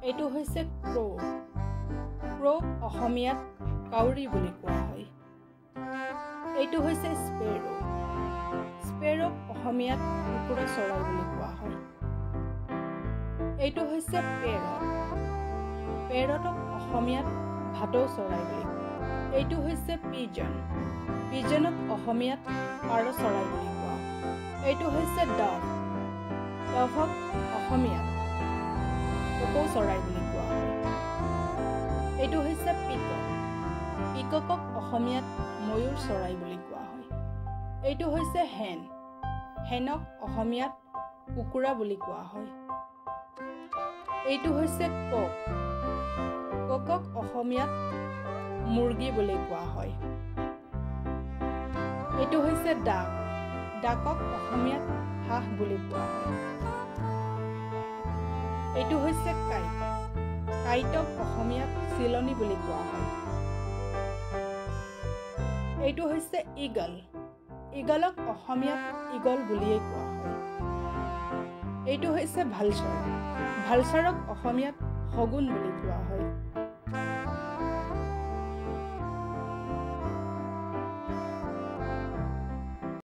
এইটো হৈছে ক্ৰ। ক্ৰক অসমীয়াত কাউৰী বুলি কোৱা হয়। এইটো হৈছে স্পেৰ। স্পেৰক অসমীয়াত কুকুৰা চৰাই বুলি কোৱা হয়। এইটো হৈছে পেৰট। পেৰটক অসমীয়াত ভাটৌ চৰাই বুলি কোৱা হয়। এইটো হৈছে পিজন। পিজনক অসমীয়াত পাৰ চৰাই বুলি কোৱা হয়। এইটো হৈছে ডাভ। ডাভক অসমীয়াত কপৌ চৰাই বুলি কোৱা হয়। এইটো হৈছে পিকক। পিককক অসমীয়াত ময়ূৰ চৰাই বুলি কোৱা হয়। এইটো হৈছে হেন। হেনক অসমীয়াত কুকুৰা বুলি কোৱা হয়। এইটো হৈছে কক। ককক অসমীয়াত মুৰ্গী বুলি কোৱা হয়। এইটো হৈছে ডাক। ডাকক অসমীয়াত হাঁহ বুলি কোৱা হয়। এইটো হৈছে কাইট। কাইটক অসমীয়াত চিলনী বুলি কোৱা হয়। এইটো হৈছে ঈগল। ঈগলক অসমীয়াত ঈগল বুলিয়েই কোৱা হয়। এইটো হৈছে ভালচৰ। ভালচৰক অসমীয়াত শগুন বুলি কোৱা হয়।